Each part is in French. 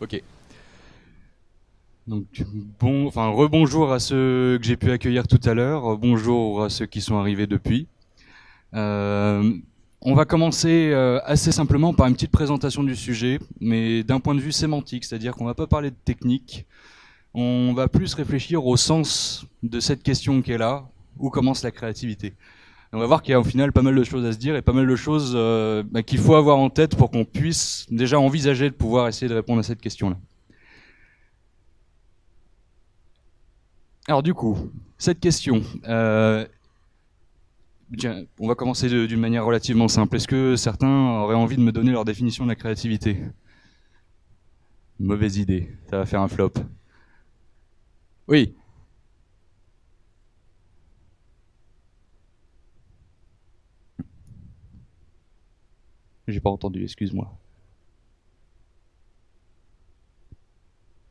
Ok. Donc rebonjour à ceux que j'ai pu accueillir tout à l'heure, bonjour à ceux qui sont arrivés depuis. Euh, on va commencer assez simplement par une petite présentation du sujet, mais d'un point de vue sémantique, c'est-à-dire qu'on va pas parler de technique, on va plus réfléchir au sens de cette question qui est là, où commence la créativité. On va voir qu'il y a au final pas mal de choses à se dire et pas mal de choses qu'il faut avoir en tête pour qu'on puisse déjà envisager de pouvoir essayer de répondre à cette question-là. Alors du coup, cette question, on va commencer d'une manière relativement simple. Est-ce que certains auraient envie de me donner leur définition de la créativité? Mauvaise idée, ça va faire un flop. Oui, j'ai pas entendu, excuse-moi.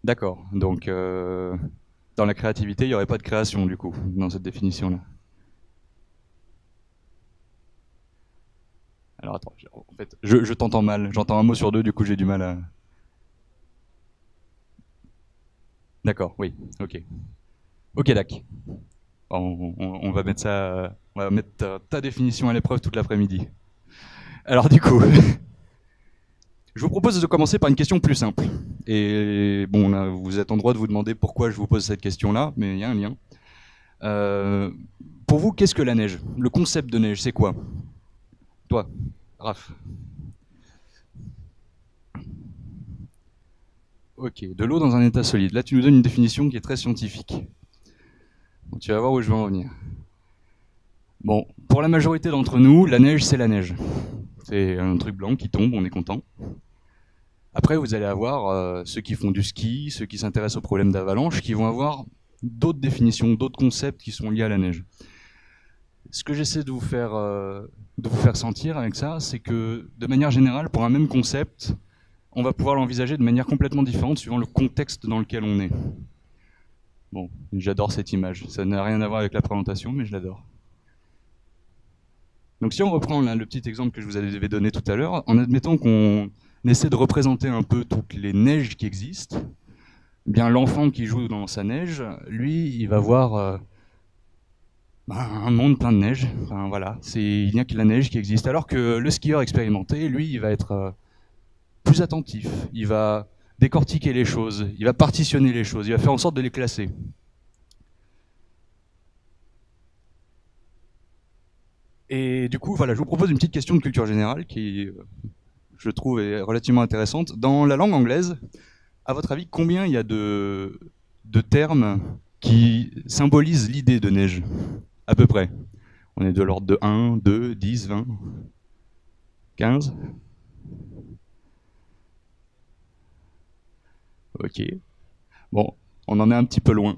D'accord, donc dans la créativité, il n'y aurait pas de création du coup, dans cette définition-là. Alors attends, en fait, je t'entends mal, j'entends un mot sur deux, du coup j'ai du mal à... D'accord, oui, ok. Ok, d'accord. On va mettre ça, on va mettre ta définition à l'épreuve toute l'après-midi. Alors du coup, je vous propose de commencer par une question plus simple. Et bon, là, vous êtes en droit de vous demander pourquoi je vous pose cette question-là, mais il y a un lien. Euh, pour vous, qu'est-ce que la neige? Le concept de neige, c'est quoi? Toi, Raph. Ok, de l'eau dans un état solide. Là, tu nous donnes une définition qui est très scientifique. Bon, tu vas voir où je veux en venir. Bon, pour la majorité d'entre nous, la neige, c'est la neige. C'est un truc blanc qui tombe, on est content. Après, vous allez avoir ceux qui font du ski, ceux qui s'intéressent aux problèmes d'avalanche, qui vont avoir d'autres définitions, d'autres concepts qui sont liés à la neige. Ce que j'essaie de vous faire sentir avec ça, c'est que de manière générale, pour un même concept, on va pouvoir l'envisager de manière complètement différente suivant le contexte dans lequel on est. Bon, j'adore cette image. Ça n'a rien à voir avec la présentation, mais je l'adore. Donc si on reprend là, le petit exemple que je vous avais donné tout à l'heure, en admettant qu'on essaie de représenter un peu toutes les neiges qui existent, eh bien l'enfant qui joue dans sa neige, lui, il va voir un monde plein de neige. Enfin, voilà, il n'y a que la neige qui existe. Alors que le skieur expérimenté, lui, il va être plus attentif. Il va décortiquer les choses, il va partitionner les choses, il va faire en sorte de les classer. Et du coup, voilà, je vous propose une petite question de culture générale qui, je trouve, est relativement intéressante. Dans la langue anglaise, à votre avis, combien il y a de termes qui symbolisent l'idée de neige? À peu près. On est de l'ordre de 1, 2, 10, 20, 15. Ok. Bon, on en est un petit peu loin.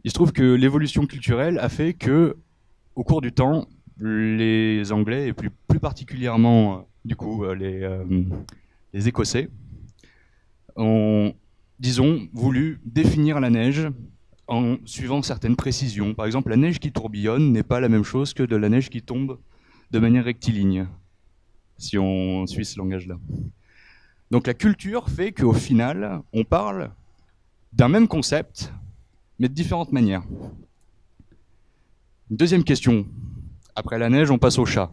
Il se trouve que l'évolution culturelle a fait que, au cours du temps, les Anglais, et plus particulièrement du coup les Écossais, ont, disons, voulu définir la neige en suivant certaines précisions. Par exemple, la neige qui tourbillonne n'est pas la même chose que de la neige qui tombe de manière rectiligne, si on suit ce langage-là. Donc la culture fait qu'au final, on parle d'un même concept, mais de différentes manières. Une deuxième question. Après la neige, on passe au chat.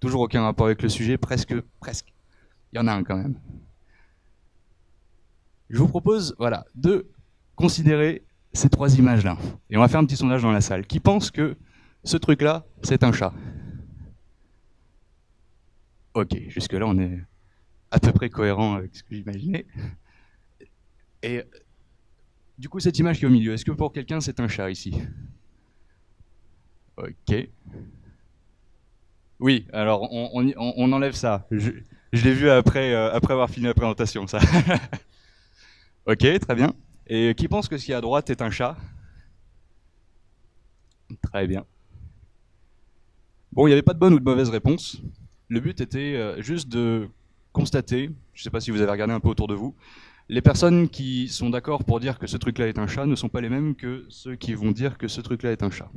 Toujours aucun rapport avec le sujet, presque, presque. Il y en a un quand même. Je vous propose, voilà, de considérer ces trois images-là. Et on va faire un petit sondage dans la salle. Qui pense que ce truc-là, c'est un chat? Ok, jusque-là, on est à peu près cohérent avec ce que j'imaginais. Et du coup, cette image qui est au milieu, est-ce que pour quelqu'un, c'est un chat ici? Ok. Oui, alors on enlève ça. Je l'ai vu après avoir fini la présentation, ça. Ok, très bien. Et qui pense que ce qui est à droite est un chat? Très bien. Bon, il n'y avait pas de bonne ou de mauvaise réponse. Le but était juste de constater, je ne sais pas si vous avez regardé un peu autour de vous, les personnes qui sont d'accord pour dire que ce truc-là est un chat ne sont pas les mêmes que ceux qui vont dire que ce truc-là est un chat.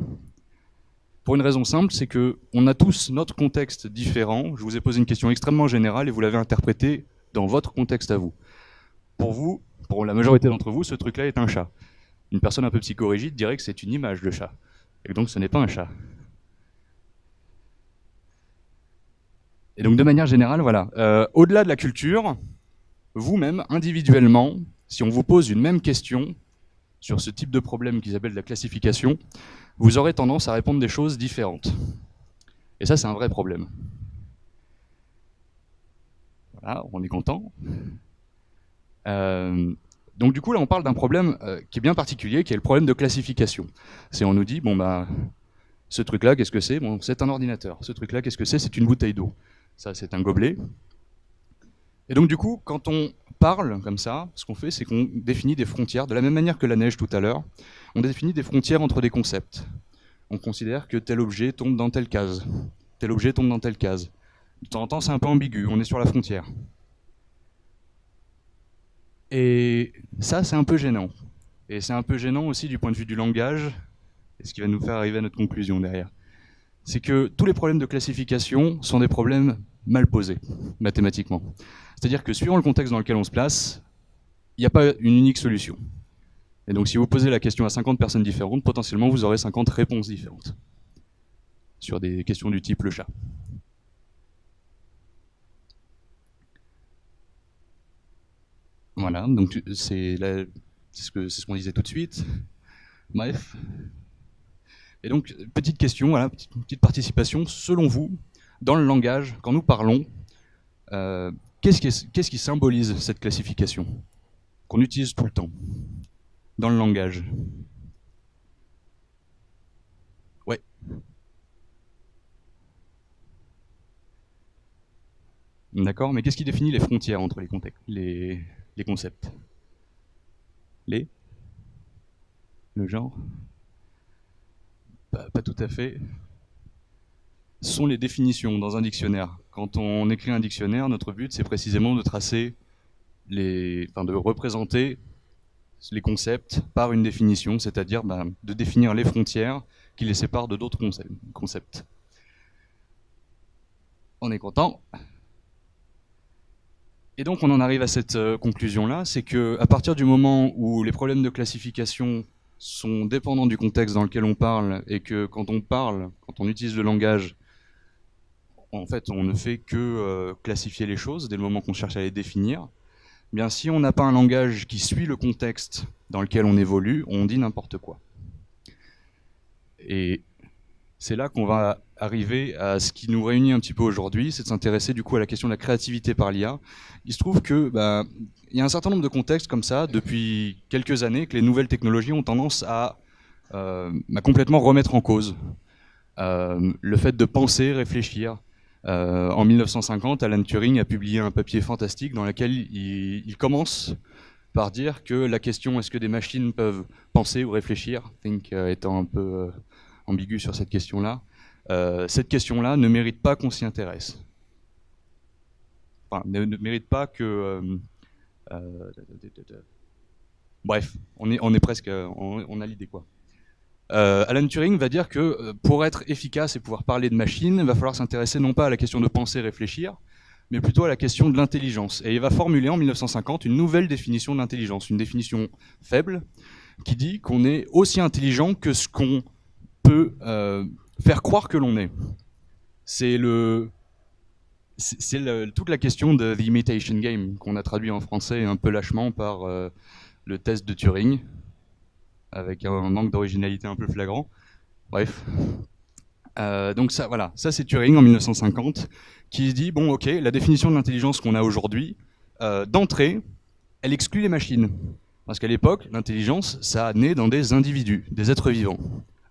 Pour une raison simple, c'est qu'on a tous notre contexte différent. Je vous ai posé une question extrêmement générale et vous l'avez interprétée dans votre contexte à vous. Pour vous, pour la majorité d'entre vous, ce truc-là est un chat. Une personne un peu psychorigide dirait que c'est une image de chat, et donc ce n'est pas un chat. Et donc de manière générale, voilà. Au-delà de la culture, vous-même, individuellement, si on vous pose une même question sur ce type de problème qui s'appelle la classification, vous aurez tendance à répondre des choses différentes. Et ça, c'est un vrai problème. Voilà, on est content. Donc du coup, là, on parle d'un problème qui est bien particulier, qui est le problème de classification. C'est on nous dit, bon bah, ce truc-là, qu'est-ce que c'est? Bon, c'est un ordinateur. Ce truc-là, qu'est-ce que c'est? C'est une bouteille d'eau. Ça, c'est un gobelet. Et donc du coup, quand on parle comme ça, ce qu'on fait, c'est qu'on définit des frontières, de la même manière que la neige tout à l'heure, on définit des frontières entre des concepts. On considère que tel objet tombe dans telle case, tel objet tombe dans telle case. De temps en temps, c'est un peu ambigu, on est sur la frontière. Et ça, c'est un peu gênant. Et c'est un peu gênant aussi du point de vue du langage, et ce qui va nous faire arriver à notre conclusion derrière. C'est que tous les problèmes de classification sont des problèmes mal posés, mathématiquement. C'est-à-dire que suivant le contexte dans lequel on se place, il n'y a pas une unique solution. Et donc si vous posez la question à 50 personnes différentes, potentiellement vous aurez 50 réponses différentes sur des questions du type le chat. Voilà, donc c'est ce qu'on disait tout de suite. Bref. Et donc, petite question, voilà, petite participation. Selon vous, dans le langage, quand nous parlons, qu'est-ce qui symbolise cette classification qu'on utilise tout le temps dans le langage? Ouais. D'accord, mais qu'est-ce qui définit les frontières entre les concepts? Le genre? Pas tout à fait. Ce sont les définitions dans un dictionnaire. Quand on écrit un dictionnaire, notre but, c'est précisément de tracer de représenter les concepts par une définition, c'est-à-dire de définir les frontières qui les séparent de d'autres concepts. On est content. Et donc on en arrive à cette conclusion-là, c'est qu'à partir du moment où les problèmes de classification sont dépendants du contexte dans lequel on parle, et que quand on parle, quand on utilise le langage, en fait on ne fait que classifier les choses dès le moment qu'on cherche à les définir, bien si on n'a pas un langage qui suit le contexte dans lequel on évolue, on dit n'importe quoi. Et c'est là qu'on va arriver à ce qui nous réunit un petit peu aujourd'hui, c'est de s'intéresser du coup à la question de la créativité par l'IA. Il se trouve que il y a un certain nombre de contextes comme ça depuis quelques années que les nouvelles technologies ont tendance à complètement remettre en cause. Le fait de penser, réfléchir. En 1950, Alan Turing a publié un papier fantastique dans lequel il commence par dire que la question est-ce que des machines peuvent penser ou réfléchir, think étant un peu ambigu sur cette question-là, cette question-là ne mérite pas qu'on s'y intéresse. Enfin, ne mérite pas que... bref, on est presque... on a l'idée quoi. Alan Turing va dire que pour être efficace et pouvoir parler de machines, il va falloir s'intéresser non pas à la question de penser, réfléchir, mais plutôt à la question de l'intelligence. Et il va formuler en 1950 une nouvelle définition de l'intelligence, une définition faible, qui dit qu'on est aussi intelligent que ce qu'on peut faire croire que l'on est. C'est toute la question de The Imitation Game, qu'on a traduit en français un peu lâchement par le test de Turing, avec un manque d'originalité un peu flagrant. Bref. Donc ça, voilà, ça c'est Turing en 1950, qui dit, bon ok, la définition de l'intelligence qu'on a aujourd'hui, d'entrée, elle exclut les machines. Parce qu'à l'époque, l'intelligence, ça naît dans des individus, des êtres vivants.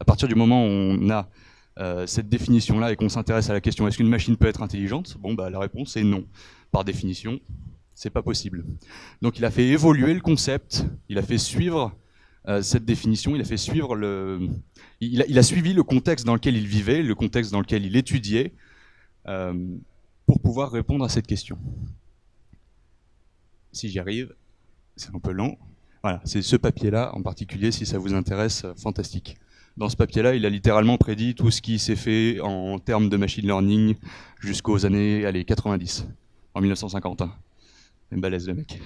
À partir du moment où on a cette définition-là et qu'on s'intéresse à la question est-ce qu'une machine peut être intelligente, bon la réponse est non. Par définition, c'est pas possible. Donc il a fait évoluer le concept, il a fait suivre cette définition, il a fait suivre il a suivi le contexte dans lequel il vivait, le contexte dans lequel il étudiait, pour pouvoir répondre à cette question. Si j'y arrive, c'est un peu lent. Voilà, c'est ce papier-là en particulier, si ça vous intéresse, fantastique. Dans ce papier-là, il a littéralement prédit tout ce qui s'est fait en termes de machine learning jusqu'aux années 90, en 1951. C'est balèze le mec.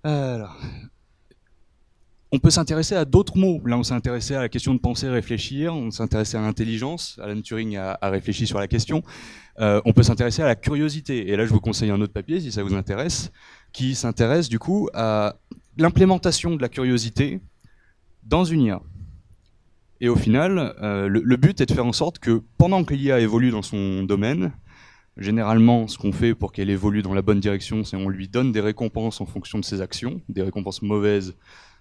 Alors, on peut s'intéresser à d'autres mots. Là, on s'est intéressé à la question de penser, réfléchir. On s'est intéressé à l'intelligence. Alan Turing a réfléchi sur la question. On peut s'intéresser à la curiosité. Et là, je vous conseille un autre papier, si ça vous intéresse, qui s'intéresse du coup à l'implémentation de la curiosité dans une IA. Et au final, le but est de faire en sorte que pendant que l'IA évolue dans son domaine, généralement, ce qu'on fait pour qu'elle évolue dans la bonne direction, c'est on lui donne des récompenses en fonction de ses actions, des récompenses mauvaises,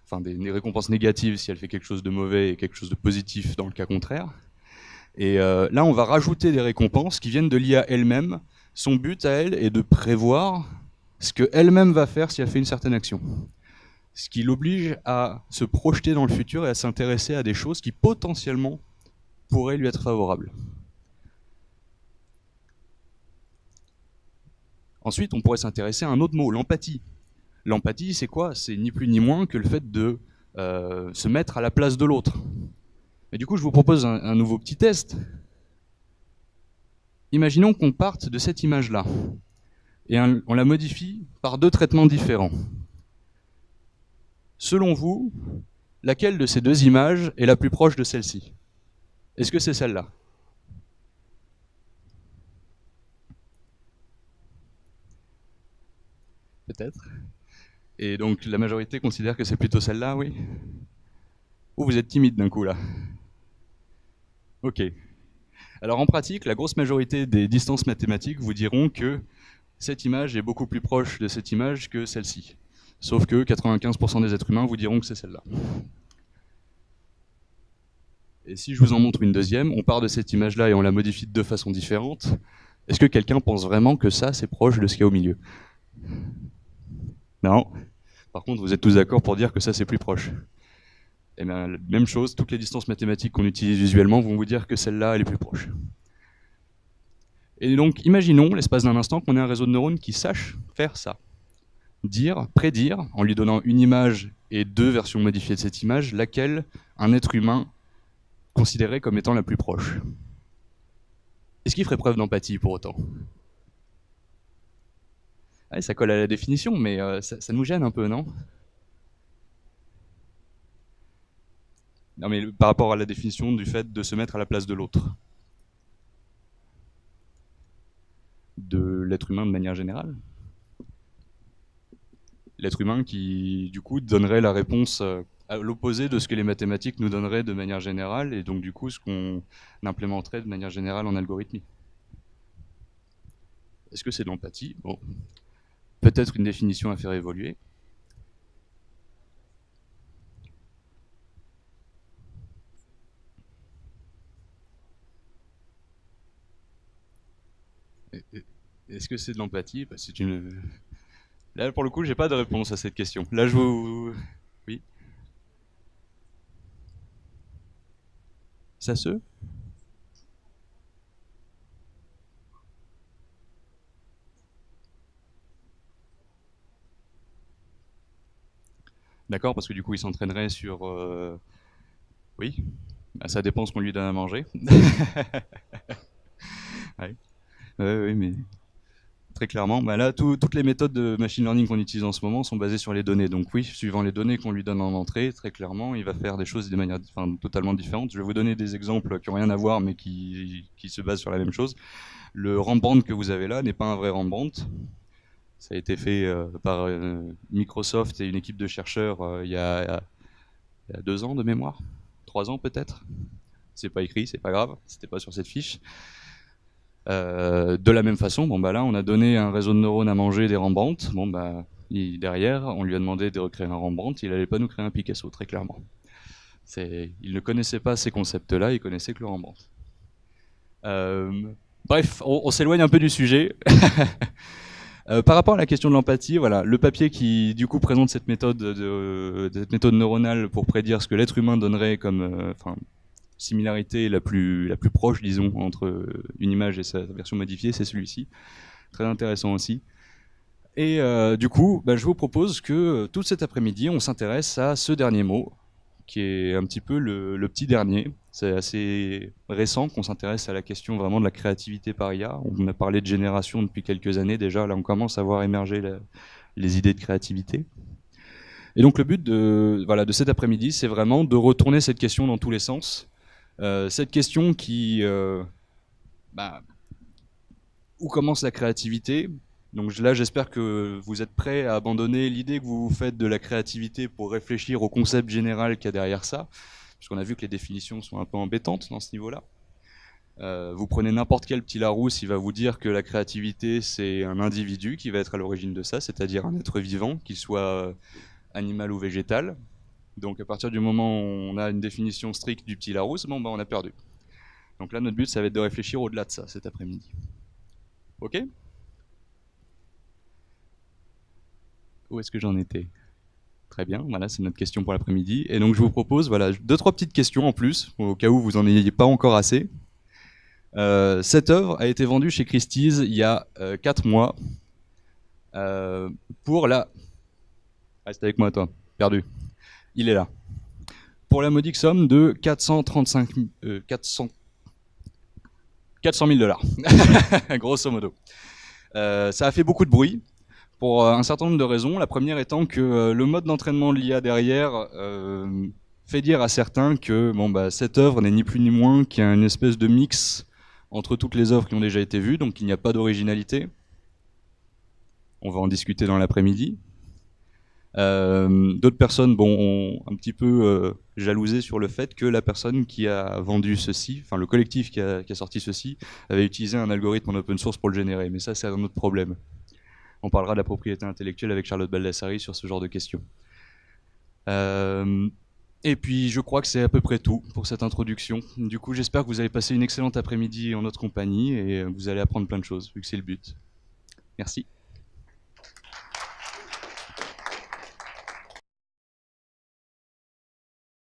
enfin des récompenses négatives si elle fait quelque chose de mauvais et quelque chose de positif dans le cas contraire. Et là, on va rajouter des récompenses qui viennent de l'IA elle-même. Son but à elle est de prévoir ce qu'elle-même va faire si elle fait une certaine action. Ce qui l'oblige à se projeter dans le futur et à s'intéresser à des choses qui potentiellement pourraient lui être favorables. Ensuite, on pourrait s'intéresser à un autre mot, l'empathie. L'empathie, c'est quoi? C'est ni plus ni moins que le fait de se mettre à la place de l'autre. Mais du coup, je vous propose un nouveau petit test. Imaginons qu'on parte de cette image-là, et on la modifie par deux traitements différents. Selon vous, laquelle de ces deux images est la plus proche de celle-ci? Est-ce que c'est celle-là? Peut-être. Et donc la majorité considère que c'est plutôt celle-là, oui? Ou vous êtes timide d'un coup là? Ok. Alors en pratique, la grosse majorité des distances mathématiques vous diront que cette image est beaucoup plus proche de cette image que celle-ci. Sauf que 95% des êtres humains vous diront que c'est celle-là. Et si je vous en montre une deuxième, on part de cette image-là et on la modifie de deux façons différentes. Est-ce que quelqu'un pense vraiment que ça, c'est proche de ce qu'il y a au milieu? Non. Par contre, vous êtes tous d'accord pour dire que ça, c'est plus proche. Eh bien, même chose, toutes les distances mathématiques qu'on utilise visuellement vont vous dire que celle-là, elle est plus proche. Et donc, imaginons, l'espace d'un instant, qu'on ait un réseau de neurones qui sache faire ça. Prédire, en lui donnant une image et deux versions modifiées de cette image, laquelle un être humain considérait comme étant la plus proche. Est-ce qu'il ferait preuve d'empathie pour autant? Ouais, ça colle à la définition, mais ça nous gêne un peu, non? Non, mais par rapport à la définition du fait de se mettre à la place de l'autre. De l'être humain de manière générale. L'être humain qui, du coup, donnerait la réponse à l'opposé de ce que les mathématiques nous donneraient de manière générale, et donc, du coup, ce qu'on implémenterait de manière générale en algorithmie. Est-ce que c'est de l'empathie? Bon. Peut-être une définition à faire évoluer. Est-ce que c'est de l'empathie? Bah, c'est une... Là, pour le coup, j'ai pas de réponse à cette question. Là, je vous... Oui. Ça se? D'accord, parce que du coup, il s'entraînerait sur... Oui. Bah, ça dépend ce qu'on lui donne à manger. Ouais. Oui, mais très clairement, bah là, toutes les méthodes de machine learning qu'on utilise en ce moment sont basées sur les données. Donc oui, suivant les données qu'on lui donne en entrée, très clairement, il va faire des choses de manière totalement différente. Je vais vous donner des exemples qui n'ont rien à voir, mais qui se basent sur la même chose. Le Rembrandt que vous avez là n'est pas un vrai Rembrandt. Ça a été fait par Microsoft et une équipe de chercheurs il y a 2 ans de mémoire, 3 ans peut-être. C'est pas écrit, c'est pas grave, c'était pas sur cette fiche. De la même façon, bon bah là on a donné un réseau de neurones à manger des Rembrandt. Bon bah derrière, on lui a demandé de recréer un Rembrandt, il allait pas nous créer un Picasso très clairement. Il ne connaissait pas ces concepts-là, il connaissait que le Rembrandt. Bref, on s'éloigne un peu du sujet. Par rapport à la question de l'empathie, voilà, le papier qui du coup présente cette méthode neuronale pour prédire ce que l'être humain donnerait comme similarité la plus proche, disons, entre une image et sa version modifiée, c'est celui-ci. Très intéressant aussi. Et du coup, je vous propose que tout cet après-midi, on s'intéresse à ce dernier mot, qui est un petit peu le petit dernier. C'est assez récent qu'on s'intéresse à la question vraiment de la créativité par IA. On a parlé de génération depuis quelques années déjà, là on commence à voir émerger les idées de créativité. Et donc le but de cet après-midi, c'est vraiment de retourner cette question dans tous les sens. Cette question qui... où commence la créativité? Donc là, j'espère que vous êtes prêts à abandonner l'idée que vous vous faites de la créativité pour réfléchir au concept général qu'il y a derrière ça, puisqu'on a vu que les définitions sont un peu embêtantes dans ce niveau-là. Vous prenez n'importe quel petit Larousse, il va vous dire que la créativité, c'est un individu qui va être à l'origine de ça, c'est-à-dire un être vivant, qu'il soit animal ou végétal. Donc à partir du moment où on a une définition stricte du petit Larousse, on a perdu. Donc là, notre but, ça va être de réfléchir au-delà de ça cet après-midi. Ok? Où est-ce que j'en étais? Très bien, voilà, c'est notre question pour l'après-midi. Et donc je vous propose, voilà, 2-3 petites questions en plus, au cas où vous n'en ayez pas encore assez. Cette œuvre a été vendue chez Christie's il y a 4 mois pour la... Reste avec moi toi, perdu. Il est là. Pour la modique somme de 400 000 dollars, grosso modo. Ça a fait beaucoup de bruit pour un certain nombre de raisons. La première étant que le mode d'entraînement de l'IA derrière fait dire à certains que cette œuvre n'est ni plus ni moins qu'une espèce de mix entre toutes les œuvres qui ont déjà été vues, donc il n'y a pas d'originalité. On va en discuter dans l'après-midi. D'autres personnes ont un petit peu jalousé sur le fait que la personne qui a vendu ceci, enfin le collectif qui a sorti ceci, avait utilisé un algorithme en open source pour le générer. Mais ça, c'est un autre problème. On parlera de la propriété intellectuelle avec Charlotte Baldassari sur ce genre de questions. Et puis je crois que c'est à peu près tout pour cette introduction. Du coup, j'espère que vous allez passer une excellente après-midi en notre compagnie et vous allez apprendre plein de choses, vu que c'est le but. Merci.